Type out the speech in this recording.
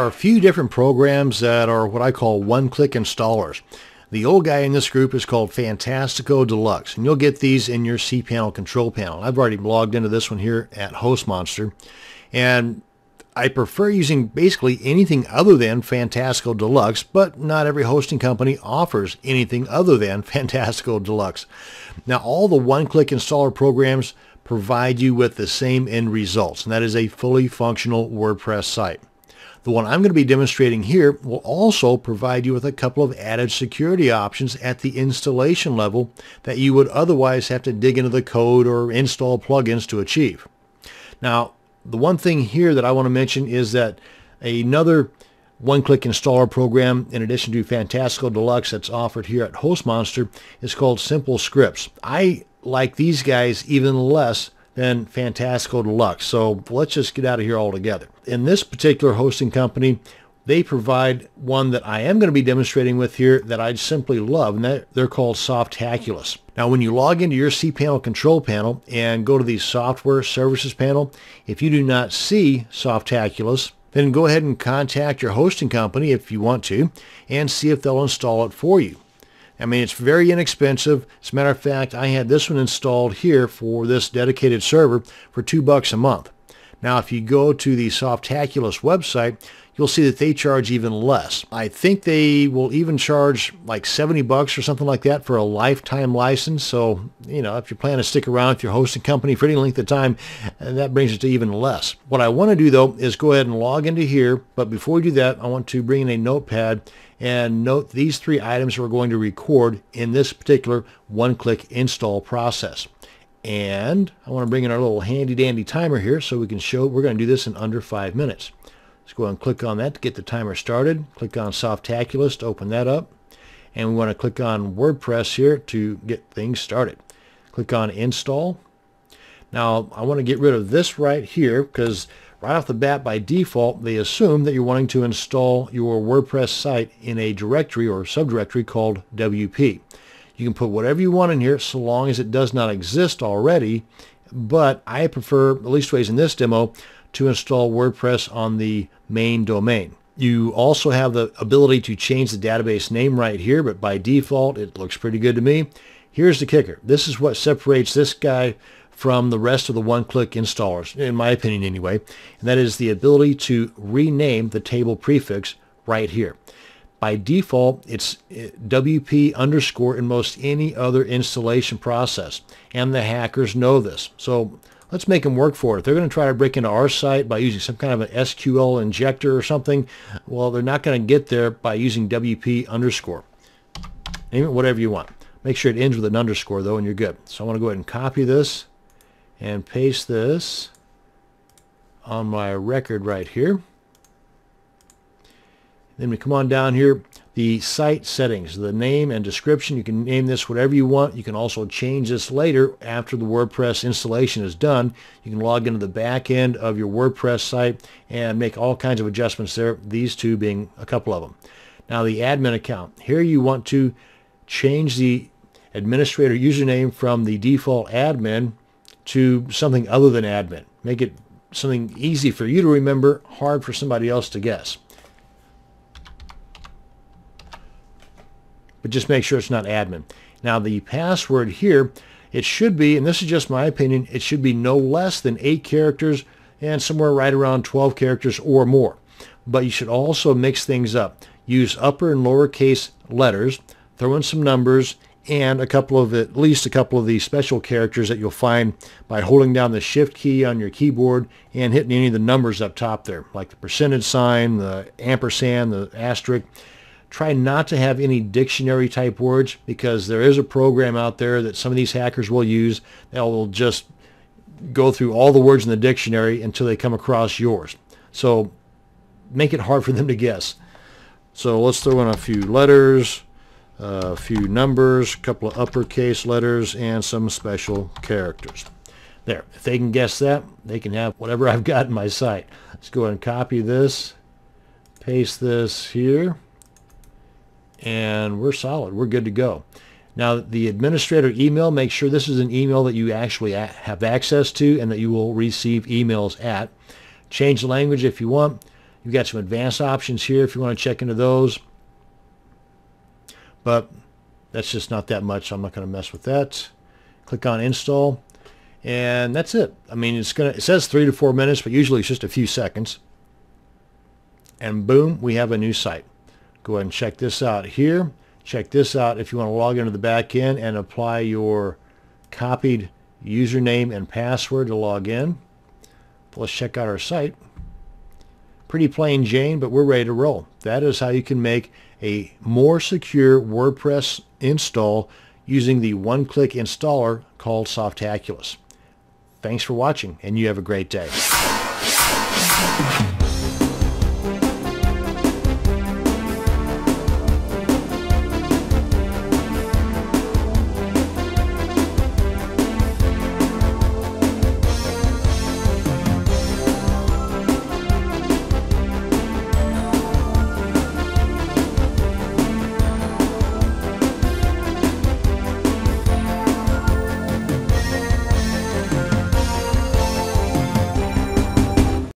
are a few different programs that are what I call one-click installers. The old guy in this group is called Fantastico Deluxe, and you'll get these in your cPanel control panel. I've already logged into this one here at HostMonster, and I prefer using basically anything other than Fantastico Deluxe, but not every hosting company offers anything other than Fantastico Deluxe. Now, all the one-click installer programs provide you with the same end results, and that is a fully functional WordPress site. The one I'm going to be demonstrating here will also provide you with a couple of added security options at the installation level that you would otherwise have to dig into the code or install plugins to achieve. Now, the one thing here that I want to mention is that another one-click installer program, in addition to Fantastico Deluxe, that's offered here at HostMonster is called Simple Scripts. I like these guys even less than Fantastico Deluxe, so let's just get out of here altogether. In this particular hosting company, they provide one that I am going to be demonstrating with here that I simply love, and they're called Softaculous. Now, when you log into your cPanel control panel and go to the Software Services panel, if you do not see Softaculous, then go ahead and contact your hosting company if you want to and see if they'll install it for you. I mean, it's very inexpensive. As a matter of fact, I had this one installed here for this dedicated server for $2 a month. Now, if you go to the Softaculous website, you'll see that they charge even less. I think they will even charge like $70 or something like that for a lifetime license. So, you know, if you plan to stick around with your hosting company for any length of time, that brings it to even less. What I want to do, though, is go ahead and log into here. But before we do that, I want to bring in a notepad and note these 3 items we're going to record in this particular one-click install process. And I want to bring in our little handy-dandy timer here so we can show we're going to do this in under 5 minutes. Let's go ahead and click on that to get the timer started. Click on Softaculous to open that up. And we want to click on WordPress here to get things started. Click on Install. Now, I want to get rid of this right here because right off the bat, by default, they assume that you're wanting to install your WordPress site in a directory or subdirectory called WP. You can put whatever you want in here so long as it does not exist already, but I prefer, at least ways in this demo, to install WordPress on the main domain. You also have the ability to change the database name right here, but by default, it looks pretty good to me. Here's the kicker. This is what separates this guy from the rest of the one-click installers, in my opinion anyway, and that is the ability to rename the table prefix right here. By default, it's WP underscore in most any other installation process, and the hackers know this. So let's make them work for it. If they're going to try to break into our site by using some kind of an SQL injector or something, well, they're not going to get there by using WP underscore. Name it whatever you want. Make sure it ends with an underscore, though, and you're good. So I want to go ahead and copy this and paste this on my record right here. Then we come on down here, the site settings, the name and description. You can name this whatever you want. You can also change this later after the WordPress installation is done. You can log into the back end of your WordPress site and make all kinds of adjustments there, these two being a couple of them. Now, the admin account. Here you want to change the administrator username from the default admin to something other than admin. Make it something easy for you to remember, hard for somebody else to guess. But just make sure it's not admin. Now, the password here, it should be, and this is just my opinion, it should be no less than 8 characters and somewhere right around 12 characters or more. But you should also mix things up. Use upper and lowercase letters, throw in some numbers, and at least a couple of the special characters that you'll find by holding down the Shift key on your keyboard and hitting any of the numbers up top there, like the percentage sign, the ampersand, the asterisk. Try not to have any dictionary type words because there is a program out there that some of these hackers will use that will just go through all the words in the dictionary until they come across yours. So make it hard for them to guess. So let's throw in a few letters, a few numbers, a couple of uppercase letters, and some special characters. There. If they can guess that, they can have whatever I've got in my site. Let's go ahead and copy this, paste this here, and we're solid. We're good to go. Now, the administrator email, make sure this is an email that you actually have access to and that you will receive emails at. Change the language if you want. You've got some advanced options here if you want to check into those. But that's just not that much, so I'm not going to mess with that. Click on install, and that's it. I mean, it says 3 to 4 minutes, but usually it's just a few seconds. And boom, we have a new site. Go ahead and check this out here. Check this out if you want to log into the back end and apply your copied username and password to log in. But let's check out our site. Pretty plain Jane, but we're ready to roll. That is how you can make a more secure WordPress install using the one-click installer called Softaculous. Thanks for watching, and you have a great day.